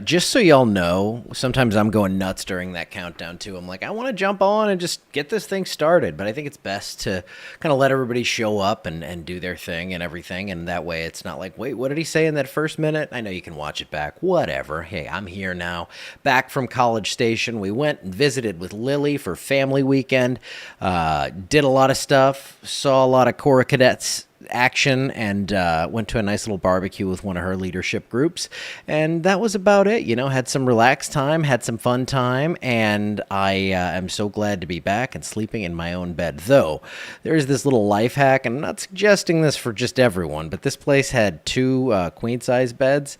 Just so y'all know, sometimes I'm going nuts during that countdown too. I'm like, I want to jump on and just get this thing started, but I think it's best to kind of let everybody show up and do their thing and everything, and that way it's not like, wait, what did he say in that first minute? I know you can watch it back, whatever. Hey, I'm here now, back from College Station. We went and visited with Lily for family weekend, did a lot of stuff, saw a lot of Corps Cadets action, and went to a nice little barbecue with one of her leadership groups, and that was about it. Had some relaxed time, had some fun time, and I am so glad to be back and sleeping in my own bed. Though there's this little life hack, and I'm not suggesting this for just everyone, but this place had two queen size beds.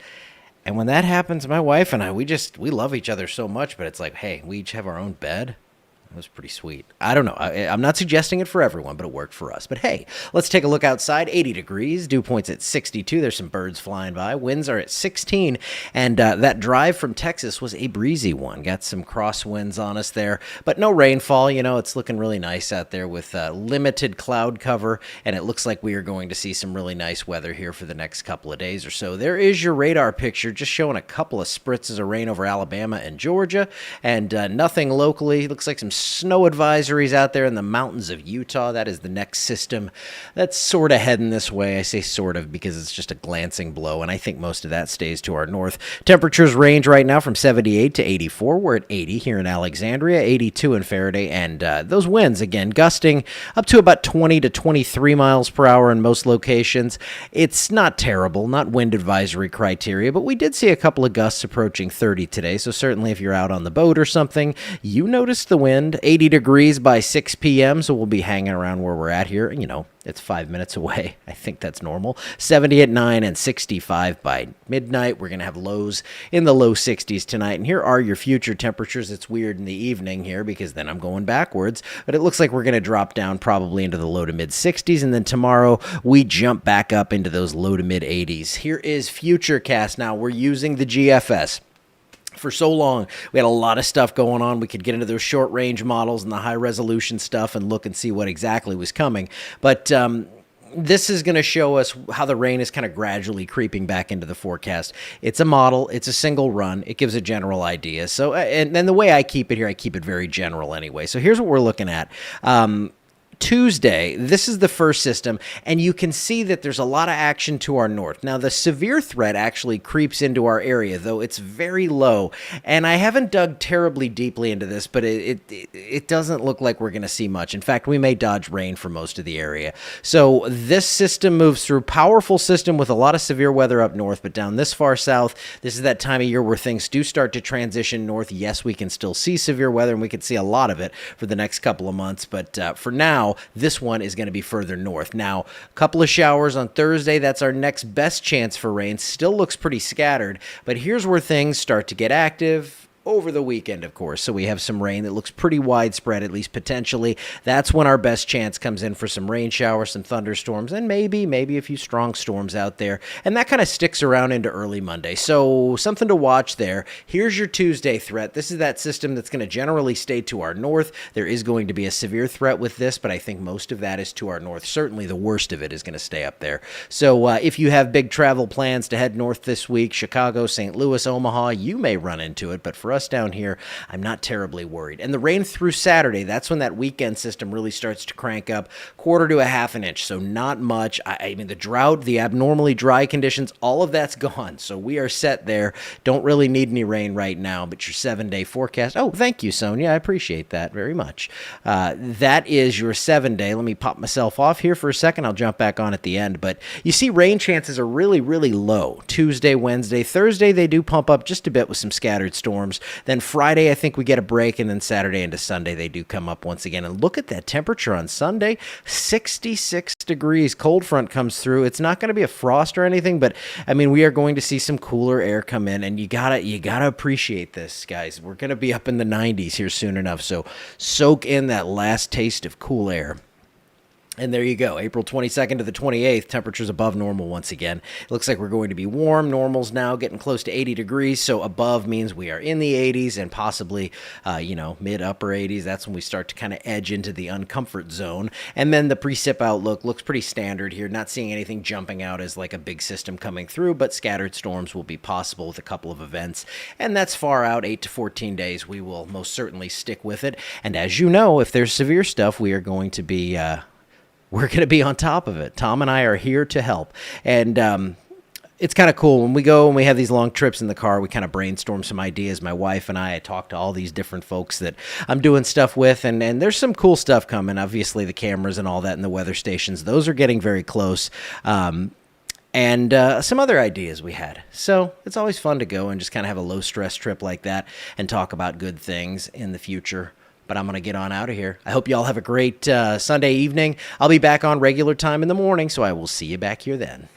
And when that happens, my wife and I, we love each other so much, but it's like, hey, we each have our own bed. It was pretty sweet. I don't know. I'm not suggesting it for everyone, but it worked for us. But hey, let's take a look outside. 80 degrees. Dew point's at 62. There's some birds flying by. Winds are at 16. And that drive from Texas was a breezy one. Got some crosswinds on us there, but no rainfall. It's looking really nice out there with limited cloud cover. And it looks like we are going to see some really nice weather here for the next couple of days or so. There is your radar picture, just showing a couple of spritzes of rain over Alabama and Georgia, and nothing locally. Looks like some snow advisories out there in the mountains of Utah. That is the next system that's sort of heading this way. I say sort of because it's just a glancing blow, and I think most of that stays to our north. Temperatures range right now from 78 to 84. We're at 80 here in Alexandria, 82 in Faraday, and those winds, again, gusting up to about 20 to 23 miles per hour in most locations. It's not terrible, not wind advisory criteria, but we did see a couple of gusts approaching 30 today, so certainly if you're out on the boat or something, you noticed the wind. 80 degrees by 6 p.m., so we'll be hanging around where we're at here. It's 5 minutes away. I think that's normal. 70 at 9 and 65 by midnight. We're going to have lows in the low 60s tonight. And here are your future temperatures. It's weird in the evening here because then I'm going backwards. But it looks like we're going to drop down probably into the low to mid 60s. And then tomorrow we jump back up into those low to mid 80s. Here is Futurecast now. We're using the GFS. For so long, we had a lot of stuff going on. We could get into those short-range models and the high-resolution stuff and look and see what exactly was coming. But this is going to show us how the rain is kind of gradually creeping back into the forecast. It's a model. It's a single run. It gives a general idea. So, and the way I keep it here, I keep it very general anyway. So here's what we're looking at. Tuesday, this is the first system, and you can see that there's a lot of action to our north. Now, the severe threat actually creeps into our area, though it's very low, and I haven't dug terribly deeply into this, but it doesn't look like we're going to see much. In fact, we may dodge rain for most of the area. So this system moves through, powerful system with a lot of severe weather up north, but down this far south, this is that time of year where things do start to transition north. Yes, we can still see severe weather, and we can see a lot of it for the next couple of months, but for now, this one is going to be further north. Now, a couple of showers on Thursday. That's our next best chance for rain. Still looks pretty scattered, but here's where things start to get active. Over the weekend, of course. So we have some rain that looks pretty widespread, at least potentially. That's when our best chance comes in for some rain showers, some thunderstorms, and maybe a few strong storms out there. And that kind of sticks around into early Monday. So something to watch there. Here's your Tuesday threat. This is that system that's going to generally stay to our north. There is going to be a severe threat with this, but I think most of that is to our north. Certainly the worst of it is going to stay up there. So if you have big travel plans to head north this week, Chicago, St. Louis, Omaha, you may run into it, but for us down here, I'm not terribly worried. And the rain through Saturday, that's when that weekend system really starts to crank up, quarter to a half an inch, so not much. I mean, the drought, the abnormally dry conditions, all of that's gone, so we are set there. Don't really need any rain right now, but your 7-day forecast, oh, thank you, Sonia, I appreciate that very much. That is your 7-day. Let me pop myself off here for a second. I'll jump back on at the end, but you see rain chances are really, really low. Tuesday, Wednesday, Thursday, they do pump up just a bit with some scattered storms. Then Friday, I think we get a break, and then Saturday into Sunday, they do come up once again. And look at that temperature on Sunday, 66 degrees. Cold front comes through. It's not going to be a frost or anything, but I mean, we are going to see some cooler air come in, and you gotta appreciate this, guys. We're going to be up in the 90s here soon enough, so soak in that last taste of cool air. And there you go, April 22nd to the 28th, temperatures above normal once again. It looks like we're going to be warm. Normal's now getting close to 80 degrees, so above means we are in the 80s and possibly, mid-upper 80s. That's when we start to kind of edge into the uncomfort zone. And then the precip outlook looks pretty standard here. Not seeing anything jumping out as like a big system coming through, but scattered storms will be possible with a couple of events. And that's far out, 8 to 14 days. We will most certainly stick with it. And as you know, if there's severe stuff, we are going to be... we're going to be on top of it. Tom and I are here to help. And it's kind of cool. When we go and we have these long trips in the car, we kind of brainstorm some ideas. My wife and I talk to all these different folks that I'm doing stuff with. And there's some cool stuff coming. Obviously, the cameras and all that and the weather stations, those are getting very close. And some other ideas we had. So it's always fun to go and just kind of have a low-stress trip like that and talk about good things in the future. But I'm going to get on out of here. I hope you all have a great Sunday evening. I'll be back on regular time in the morning, so I will see you back here then.